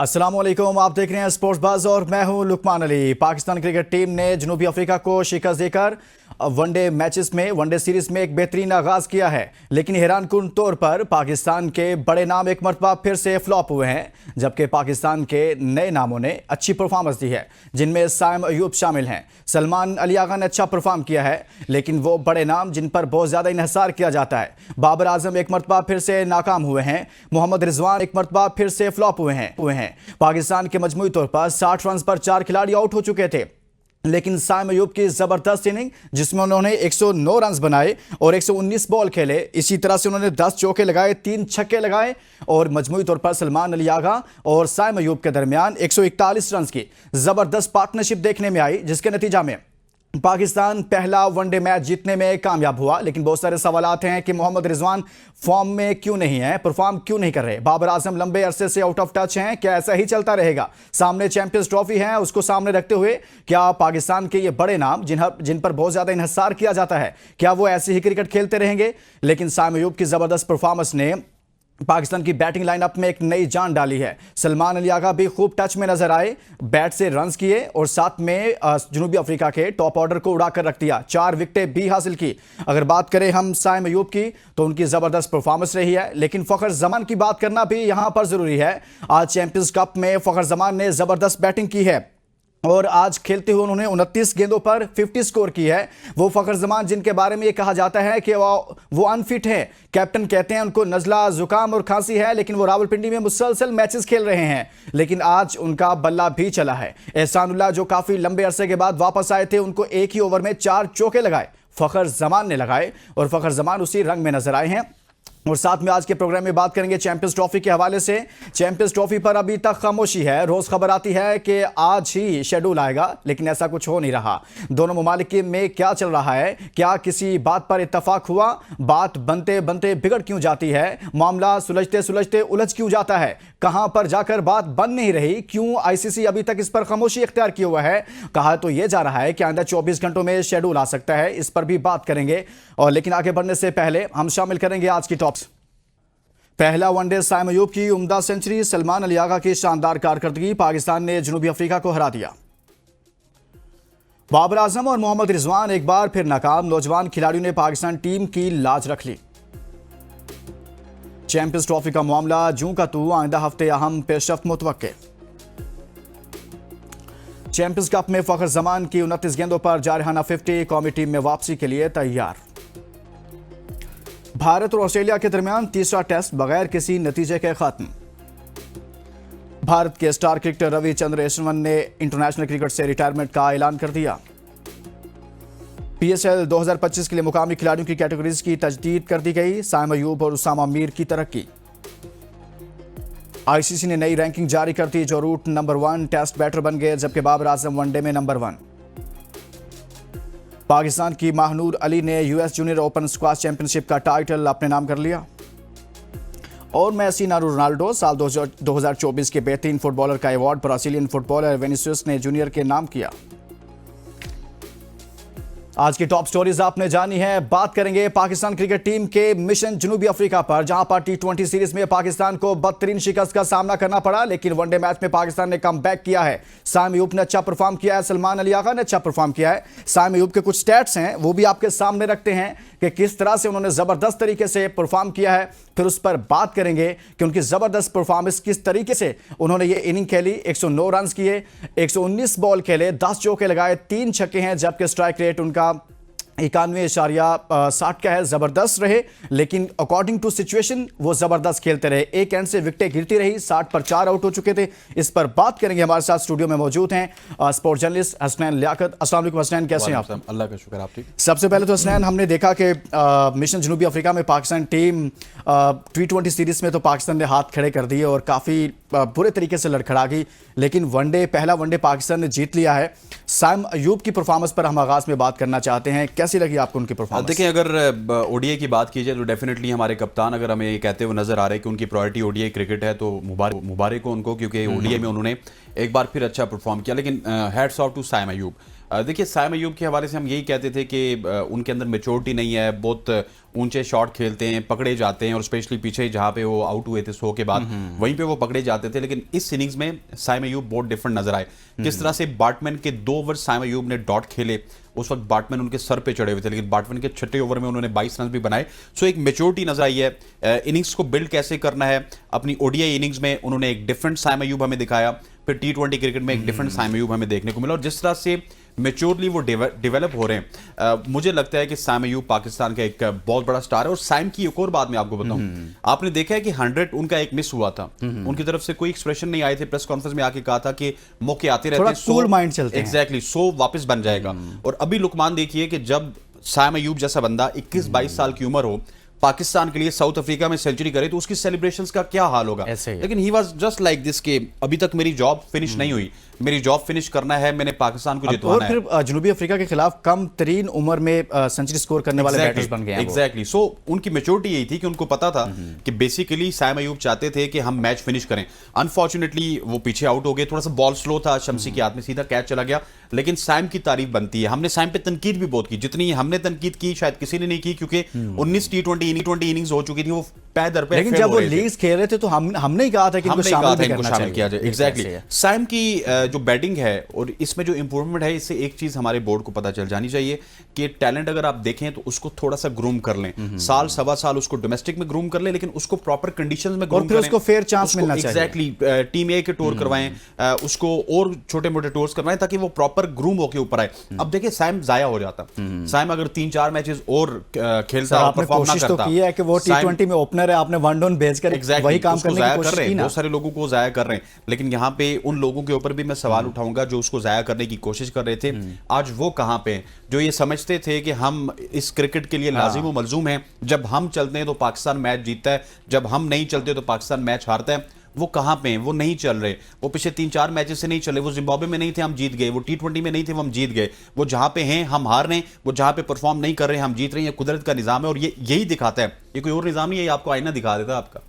अस्सलाम वालेकुम, आप देख रहे हैं स्पोर्ट्स बज़ और मैं हूं लुकमान अली। पाकिस्तान क्रिकेट टीम ने जनूबी अफ्रीका को शिकस्त देकर वनडे मैचेस में वनडे सीरीज में एक बेहतरीन आगाज किया है, लेकिन हैरानकुन तौर पर पाकिस्तान के बड़े नाम एक मरतबा फिर से फ्लॉप हुए हैं, जबकि पाकिस्तान के नए नामों ने अच्छी परफॉर्मेंस दी है, जिनमें साइम अयूब शामिल हैं। सलमान अली आगा ने अच्छा परफॉर्म किया है, लेकिन वो बड़े नाम जिन पर बहुत ज़्यादा इन्हिसार किया जाता है, बाबर आजम एक मरतबा फिर से नाकाम हुए हैं, मोहम्मद रिजवान एक मरतबा फिर से फ्लॉप हुए हैं। पाकिस्तान के मजमूई तौर पर 60 रन पर 4 खिलाड़ी आउट हो चुके थे, लेकिन साइम अयूब की जबरदस्त इनिंग जिसमें उन्होंने 109 रन बनाए और 119 बॉल खेले, इसी तरह से उन्होंने 10 चौके लगाए, 3 छक्के लगाए और मजमूई तौर पर सलमान अली आगा और साइम अयूब के दरमियान 141 रन की जबरदस्त पार्टनरशिप देखने में आई, जिसके नतीजा में पाकिस्तान पहला वनडे मैच जीतने में कामयाब हुआ। लेकिन बहुत सारे सवालात हैं कि मोहम्मद रिजवान फॉर्म में क्यों नहीं है, परफॉर्म क्यों नहीं कर रहे, बाबर आजम लंबे अरसे से आउट ऑफ टच हैं, क्या ऐसा ही चलता रहेगा? सामने चैंपियंस ट्रॉफी है, उसको सामने रखते हुए क्या पाकिस्तान के ये बड़े नाम जिन पर बहुत ज्यादा इन्हिसार किया जाता है, क्या वो ऐसे ही क्रिकेट खेलते रहेंगे? लेकिन साइम अयूब की जबरदस्त परफॉर्मेंस ने पाकिस्तान की बैटिंग लाइनअप में एक नई जान डाली है। सलमान अली आगा भी खूब टच में नजर आए, बैट से रन्स किए और साथ में जनूबी अफ्रीका के टॉप ऑर्डर को उड़ाकर रख दिया, 4 विकेटें भी हासिल की। अगर बात करें हम साइम अयूब की तो उनकी जबरदस्त परफॉर्मेंस रही है, लेकिन फखर जमान की बात करना भी यहां पर जरूरी है। आज चैंपियंस कप में फखर जमान ने जबरदस्त बैटिंग की है और आज खेलते हुए उन्होंने 29 गेंदों पर 50 स्कोर की है। वो फखर जमान जिनके बारे में ये कहा जाता है कि वो अनफिट है, कैप्टन कहते हैं उनको नज़ला, जुकाम और खांसी है, लेकिन वो रावलपिंडी में मुसलसल मैचेस खेल रहे हैं, लेकिन आज उनका बल्ला भी चला है। एहसानुल्लाह जो काफी लंबे अरसे के बाद वापस आए थे, उनको एक ही ओवर में 4 चौके लगाए फखर जमान ने लगाए और फखर जमान उसी रंग में नजर आए हैं। और साथ में आज के प्रोग्राम में बात करेंगे चैंपियंस ट्रॉफी के हवाले से। चैंपियंस ट्रॉफी पर अभी तक खामोशी है, रोज खबर आती है कि आज ही शेड्यूल आएगा, लेकिन ऐसा कुछ हो नहीं रहा। दोनों ममालिक में क्या चल रहा है, क्या किसी बात पर इत्तफाक हुआ, बात बनते बनते बिगड़ क्यों जाती है, मामला सुलझते सुलझते उलझ क्यों जाता है, कहां पर जाकर बात बन नहीं रही, क्यों आईसीसी अभी तक इस पर खामोशी इख्तियार किया हुआ है? कहा तो यह जा रहा है कि आइंदा 24 घंटों में शेड्यूल आ सकता है, इस पर भी बात करेंगे। और लेकिन आगे बढ़ने से पहले हम शामिल करेंगे आज की टॉप्स। पहला वनडे साइम अयूब की उम्दा सेंचुरी, सलमान अली आगा की शानदार कारकर्दगी, पाकिस्तान ने जनूबी अफ्रीका को हरा दिया। बाबर आजम और मोहम्मद रिजवान एक बार फिर नाकाम, नौजवान खिलाड़ियों ने पाकिस्तान टीम की लाज रख ली। चैंपियंस ट्रॉफी का मामला जूं का तू, आइंदा हफ्ते अहम पेशरफ्त मुतवक्के। चैंपियंस कप में फखर जमान की 29 गेंदों पर जारहाना 50, कौमी टीम में वापसी के लिए तैयार। भारत और ऑस्ट्रेलिया के दरमियान तीसरा टेस्ट बगैर किसी नतीजे के खत्म। भारत के स्टार क्रिकेटर रविचंद्रन अश्विन ने इंटरनेशनल क्रिकेट से रिटायरमेंट का ऐलान कर दिया। पीएसएल 2025 के लिए मुकामी खिलाड़ियों की कैटेगरीज की तजदीद कर दी गई, साइम अयूब और उसामा मीर की तरक्की। आईसीसी ने नई रैंकिंग जारी कर दी, जो रूट नंबर 1 टेस्ट बैटर बन गए, जबकि बाबर आजम वनडे में नंबर 1। पाकिस्तान की महानूर अली ने US junior open squash championship का टाइटल अपने नाम कर लिया। और मेसी रोनाल्डो साल 2024 के बेहतरीन फुटबॉलर का अवार्ड ब्राजीलियन फुटबॉलर विनीसियस ने जूनियर के नाम किया। आज की टॉप स्टोरीज आपने जानी है। बात करेंगे पाकिस्तान क्रिकेट टीम के मिशन जनूबी अफ्रीका पर, जहां पर T20 सीरीज में पाकिस्तान को बदतरीन शिकस्त का सामना करना पड़ा, लेकिन वनडे मैच में पाकिस्तान ने कम बैक किया है। साइम अयूब ने अच्छा परफॉर्म किया है, सलमान अली आगा ने अच्छा परफॉर्म किया है। साइम अयूब के कुछ स्टैट्स हैं, वो भी आपके सामने रखते हैं कि किस तरह से उन्होंने जबरदस्त तरीके से परफॉर्म किया है, फिर उस पर बात करेंगे कि उनकी जबरदस्त परफॉर्मेंस किस तरीके से उन्होंने ये इनिंग खेली। 109 रन किए, 119 बॉल खेले, 10 चौके लगाए, 3 छक्के हैं, जबकि स्ट्राइक रेट उनका 91.60 का है। जबरदस्त रहे, लेकिन अकॉर्डिंग टू सिचुएशन वो जबरदस्त खेलते रहे। एक एंड से विकेटें गिरती रही, 60 पर 4 आउट हो चुके थे। इस पर बात करेंगे। हमारे साथ स्टूडियो में मौजूद हैं स्पोर्ट्स जर्नलिस्ट हसनैन लियाकत। अस्सलाम वालेकुम हसनैन, कैसे हैं आप? अल्लाह का शुक्र, आप ठीक? सबसे पहले तो हसनैन, हमने देखा कि मिशन जनूबी अफ्रीका में पाकिस्तान टीम T20 सीरीज में तो पाकिस्तान ने हाथ खड़े कर दिए और काफ़ी बुरे तरीके से लड़खड़ा गई, लेकिन पहला वनडे पाकिस्तान ने जीत लिया है। साइम अयूब की परफॉर्मेंस पर हम आगाज में बात करना चाहते हैं, कैसी लगी आपको उनकी परफॉर्मेंस? देखिए, अगर ओडीआई की बात की जाए तो डेफिनेटली हमारे कप्तान अगर हमें कहते हुए नजर आ रहे हैं कि उनकी प्रायोरिटी ओडीआई क्रिकेट है, तो मुबारक हो उनको, क्योंकि ओडीआई में उन्होंने एक बार फिर अच्छा परफॉर्म किया। लेकिन hats off to Saim Ayub, देखिए साइम अयूब के हवाले से हम यही कहते थे कि उनके अंदर मेच्योरिटी नहीं है, बहुत ऊंचे शॉट खेलते हैं, पकड़े जाते हैं, और स्पेशली पीछे जहां पे वो आउट हुए थे 100 के बाद वहीं पे वो पकड़े जाते थे। लेकिन इस इनिंग्स में साइम अयूब बहुत डिफरेंट नजर आए। किस तरह से बाटमैन के 2 ओवर साइम अयूब ने डॉट खेले, उस वक्त बाटमैन उनके सर पे चढ़े हुए थे, लेकिन बाटमैन के 6ठे ओवर में उन्होंने 22 रन भी बनाए। सो एक मेच्योरिटी नजर आई है। इनिंग्स को बिल्ड कैसे करना है, अपनी ओडीआई इनिंग्स में उन्होंने एक डिफरेंट साइम अयूब हमें दिखाया, फिर T20 क्रिकेट में एक डिफरेंट साइम अयूब हमें देखने को मिला, और जिस तरह से मेच्योरली वो डेवलप हो रहे हैं, मुझे लगता है कि साइम अयूब पाकिस्तान का एक बहुत बड़ा स्टार है। और साइम की एक और बात मैं आपको बताऊं, आपने देखा है कि 100 उनका एक मिस हुआ था, उनकी तरफ से कोई एक्सप्रेशन नहीं आए थे, प्रेस कॉन्फ्रेंस में आके कहा था कि मौके आते रहते हैं, कूल माइंड चलते हैं, एग्जैक्टली 100 वापस बन जाएगा। और अभी लुकमान देखिए कि जब साइम अयूब जैसा बंदा 21-22 साल की उम्र हो, पाकिस्तान के लिए साउथ अफ्रीका में सेंचुरी करे, तो उसकी सेलिब्रेशंस का क्या हाल होगा। लेकिन he was just like this के अभी तक मेरी जॉब फिनिश नहीं हुई, मेरी जॉब फिनिश करना है, मैंने पाकिस्तान को जितवाना है। और फिर जनूबी अफ्रीका के खिलाफ कम तरीन उम्र में सेंचुरी स्कोर करने वाले बैटर्स बन गए हैं। एग्जैक्टली। सो उनकी मेच्योरिटी यही थी कि उनको पता था कि बेसिकली साइम अयूब चाहते थे कि हम मैच फिनिश करें। अनफॉर्चुनेटली वो पीछे आउट हो गए, थोड़ा सा बॉल स्लो था, शमसी के हाथ में सीधा कैच चला गया। लेकिन साइम की तारीफ बनती है, हमने साइम पे तनकीद भी बहुत की, जितनी हमने तनकीद की शायद किसी ने नहीं की, क्योंकि 19 T20 इनिंग्स हो चुकी थी, वो पैदर पे। लेकिन जब वो लीग्स खेल रहे थे तो हमने ही कहा था कि इनको शामिल किया जाए। एग्जैक्टली। साइम की जो बैटिंग है और इसमें जो इंप्रूवमेंट है, इससे एक चीज हमारे बोर्ड को पता चल जानी चाहिए कि टैलेंट अगर आप देखें तो उसको थोड़ा सा ग्रूम कर लें, साल सवा साल उसको डोमेस्टिक में ग्रूम कर लें, लेकिन उसको प्रॉपर कंडीशंस में ग्रूम करें, उसको फेयर चांस मिलना चाहिए। एग्जैक्टली। टीम ए के टूर करवाएं, उसको और छोटे मोटे टूर्स करवाएं, ताकि वो प्रॉपर ग्रूम होकर ऊपर आए। अब देखिए साइम जाया हो जाता, साइम अगर 3-4 मैचेस और खेलता, परफॉर्म ना करता, किया है कि वो T20 में ओपनर है, आपने वन डाउन भेजकर वही काम करने की कोशिश की ना। बहुत सारे लोगों को जाया कर रहे हैं, लेकिन यहाँ पे उन लोगों के ऊपर भी मैं सवाल उठाऊंगा जो उसको जाया करने की कोशिश कर रहे थे। आज वो कहां पे हैं जो ये समझते थे कि हम इस क्रिकेट के लिए लाजिम व मलजूम हैं, जब हम चलते हैं तो पाकिस्तान मैच जीतता है, जब हम नहीं चलते तो पाकिस्तान मैच हारता है। वो कहां पे हैं? वो नहीं चल रहे। वो पिछले 3-4 मैचेस से नहीं चले। वो जिम्बाब्वे में नहीं थे, हम जीत गए। वो T20 में नहीं थे, वो हम जीत गए। वो जहां पे हैं हम हार रहे हैं, वो जहां पे परफॉर्म नहीं कर रहे हैं हम जीत रहे हैं। कुदरत का निजाम है और ये यही दिखाता है, ये कोई और निजाम नहीं है, ये आपको आईना दिखा देता है आपका।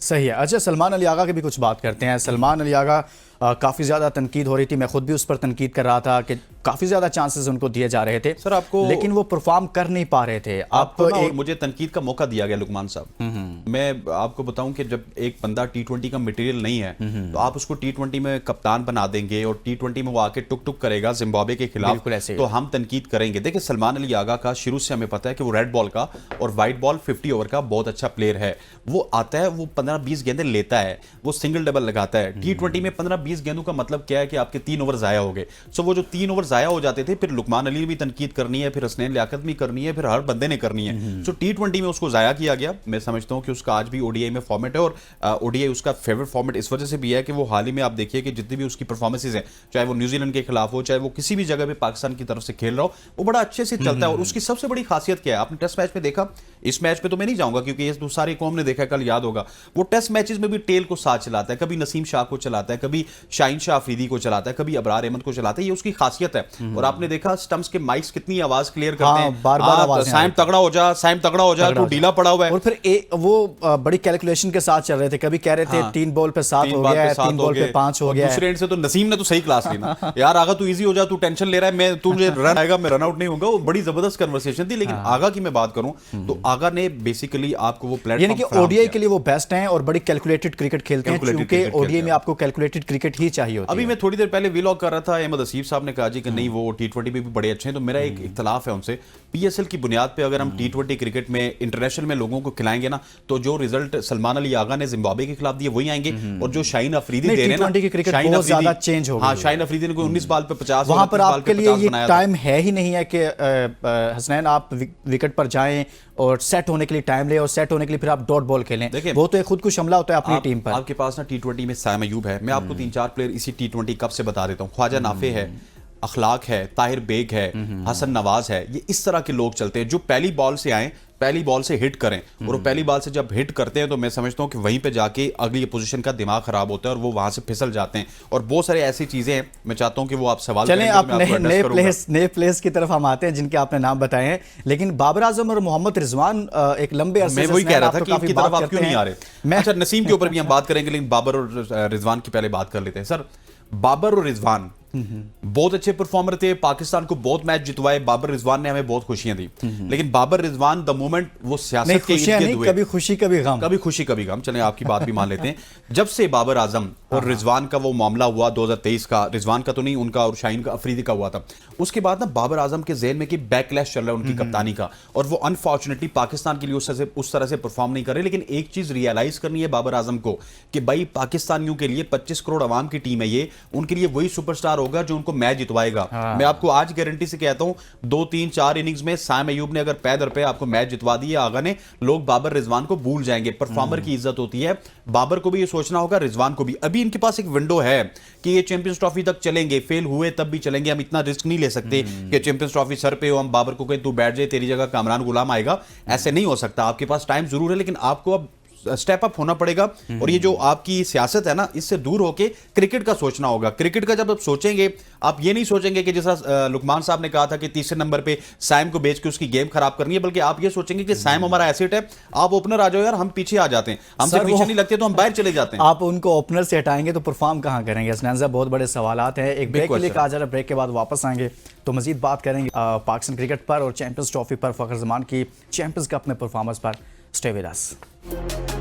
सही है। अच्छा, सलमान अली आगा की भी कुछ बात करते हैं। सलमान अली आगा काफ़ी ज़्यादा तनकीद हो रही थी, मैं खुद भी उस पर तनकीद कर रहा था कि काफ़ी ज़्यादा चांसेस उनको दिए जा रहे थे सर आपको, लेकिन वो परफॉर्म कर नहीं पा रहे थे। और मुझे तनकीद का मौका दिया गया लुकमान साहब। मैं आपको बताऊं कि जब एक बंदा T20 का मटेरियल नहीं है तो आप उसको T20 में कप्तान बना देंगे और T20 में वो आके टुक टुक करेगा जिम्बाब्वे के खिलाफ, तो हम तनकीद करेंगे। देखिए सलमान अली आगा का शुरू से हमें पता है कि वो रेड बॉल का और वाइट बॉल 50 ओवर का बहुत अच्छा प्लेयर है। वो आता है, वो 15-20 गेंदें लेता है, वो सिंगल डबल लगाता है। T20 में 15-20 गेंदों का मतलब क्या है कि आपके 3 ओवर जाया हो गए। सो वो जो 3 ओवर जाया हो जाते थे, फिर लुकमान अली ने भी तनकीद करनी है, फिर हसनैन लियाकत भी करनी है, फिर हर बंदे ने करनी है। सो T20 में उसको जाया किया गया। मैं समझता हूं कि उसका आज भी ओडीआई में फॉर्मेट है, और ओडीआई उसका फेवरेट फॉर्मेट इस वजह से भी है कि वो हाल ही में आप देखिए कि जितनी भी उसकी परफॉर्मेंसेज हैं, चाहे वो न्यूजीलैंड के खिलाफ हो, चाहे वो किसी भी जगह पे पाकिस्तान की तरफ से खेल रहा हो, वो बड़ा अच्छे से चलता है। और उसकी सबसे बड़ी खासियत क्या है, आपने टेस्ट मैच में देखा, इस मैच पे तो मैं नहीं जाऊंगा क्योंकि ये तो सारी कौम ने देखा, कल याद होगा, वो टेस्ट मैचेस में भी टेल को साथ चलाता है, कभी नसीम शाह को चलाता है, कभी शाहीन शाह अफरीदी को चलाता है, कभी अबरार अहमद को चलाता है। ये उसकी खासियत है। और आपने देखा स्टंप्स के माइक्स कितनी आवाज क्लियर करते हैं, बार-बार साइम तगड़ा हो जा, साइम तगड़ा हो जा, तू ढीला पड़ा हुआ है। और फिर वो बड़ी कैलकुलेशन के साथ चल रहे थे, कभी कह रहे थे 3 बॉल पे 7 हो गया है, 3 बॉल पे 5 हो गया है। दूसरे एंड से तो नसीम ने तो सही क्लास ली ना, यार आगा तू इजी हो जा, तू टेंशन ले रहा है, मैं तुझे रन आएगा, मैं रन आउट नहीं होऊंगा। वो बड़ी जबरदस्त कन्वर्सेशन थी। लेकिन आगा की मैं बात करूं तो आगा ने बेसिकली आपको वो प्लेटफॉर्म, यानी कि ओडीआई के लिए वो बेस्ट हैं और बड़ी कैलकुलेटेड क्रिकेट खेलते हैं, क्योंकि ओडीआई में आपको कैलकुलेटेड क्रिकेट ही चाहिए होती है। अभी मैं थोड़ी देर पहले व्लॉग कर रहा था, अहमद हसीब साहब ने कहा जी कि नहीं वो T20 में भी बड़े अच्छे हैं, तो मेरा एक इख्तलाफ है उनसे। PSL की बुनियाद पे अगर हम T20 क्रिकेट में इंटरनेशनल में लोगों को खिलाएंगे ना, तो जो रिजल्ट सलमान अली आगा ने जिम्बाब्वे के खिलाफ दिए वही आएंगे। और जो शाहीन अफरीदी दे रहे हैं ना, T20 की क्रिकेट बहुत ज्यादा चेंज हो गई। हाँ, शाहीन अफरीदी ने कोई 19 बॉल पे 50, वहां पर आपके लिए ये टाइम है ही नहीं है कि हसनैन आप विकेट पर जाएं और सेट होने के लिए टाइम ले, और सेट होने के लिए फिर आप डॉट बॉल खेलें। देखिए वो तो एक खुद को हमला होता है अपनी टीम पर। आपके पास ना T20 में साइम अयूब है, मैं आपको 3-4 प्लेयर इसी T20 कप से बता देता हूँ। ख्वाजा नाफे है, अखलाक है, ताहिर बेग है, हसन नवाज है। ये इस तरह के लोग चलते हैं जो पहली बॉल से आए, पहली बॉल से हिट करें, और वो पहली बॉल से जब हिट करते हैं तो मैं समझता हूं कि वहीं पे जाके अगली पोजीशन का दिमाग खराब होता है और वो वहां से फिसल जाते हैं। और बहुत सारे ऐसी चीजें हैं, मैं चाहता हूं कि वो आप सवाल चलें, आप नए प्लेस की तरफ हम आते हैं जिनके आपने नाम बताए हैं। लेकिन बाबर आजम और मोहम्मद रिजवान एक लंबे अरसे से, मैं वही कह रहा था कि इनकी तरफ आप क्यों नहीं आ रहे। अच्छा, नसीम के ऊपर भी हम बात करेंगे, लेकिन बाबर और रिजवान की पहले बात कर लेते हैं। सर, बाबर और रिजवान बहुत अच्छे परफॉर्मर थे, पाकिस्तान को बहुत मैच जितवाए। बाबर रिजवान ने हमें बहुत खुशियां दी, लेकिन बाबर रिजवान द मोमेंट वो नहीं, सियासत के खुशियां इर्द नहीं, गिर्द हुए, कभी खुशी कभी गम। कभी खुशी कभी गम, चलें आपकी बात भी मान लेते हैं। जब से बाबर आजम और रिजवान का वो मामला हुआ 2023 का, रिजवान का तो नहीं, उनका और शाहीन का अफरीदी का हुआ था, उसके बाद ना बाबर आजम के ज़हन में कि बैकलैश चल रहा है उनकी कप्तानी का, और वो अनफॉर्चुनेटली पाकिस्तान के लिए उस तरह से परफॉर्म नहीं कर रहे। लेकिन एक चीज रियलाइज करनी है बाबर आजम को कि भाई पाकिस्तानियों के लिए 25 करोड़ आवाम की टीम है ये, उनके लिए वही सुपरस्टार होगा जो उनको मैच जितवाएगा। मैं आपको आज गारंटी से कहता हूं, 2 3 4 इनिंग्स में साइम अयूब ने अगर पैदर पे आपको मैच जितवा दिया आगा ने, लोग बाबर रिजवान को भूल जाएंगे। परफॉर्मर की इज्जत होती है, बाबर को भी ये सोचना होगा, रिजवान को भी। अभी इनके पास एक विंडो है कि ये चैंपियंस ट्रॉफी तक चलेंगे, फेल हुए तब भी चलेंगे। हम इतना रिस्क नहीं ले सकते कि चैंपियंस ट्रॉफी सर पे हो, हम बाबर को कहें तू बैठ जाए, तेरी जगह कामरान गुलाम आएगा, ऐसे नहीं हो सकता। आपके पास टाइम जरूर है, लेकिन आपको अब स्टेप अप होना पड़ेगा। और ये जो आपकी सियासत है ना, इससे दूर होके क्रिकेट का सोचना होगा। क्रिकेट का जब आप सोचेंगे, आप ये नहीं सोचेंगे कि जैसा लुकमान साहब ने कहा था कि तीसरे नंबर पे साइम को बेच के उसकी गेम खराब करनी है, बल्कि आप ये सोचेंगे कि साइम हमारा एसेट है, आप ओपनर आ जाओ यार, हम पीछे आ जाते हैं, हमसे पीछे नहीं लगते तो हम बाहर चले जाते हैं। आप उनको ओपनर से हटाएंगे तो परफॉर्म कहाँ करेंगे? हसनैन साहब, बहुत बड़े सवालात हैं। एक ब्रेक के लिए कहा जा रहा है, ब्रेक के बाद वापस आएंगे तो मजीद बात करेंगे पाकिस्तान क्रिकेट पर और चैंपियंस ट्रॉफी पर, फखर जमान की चैंपियंस कप में परफॉर्मेंस पर। Stay with us.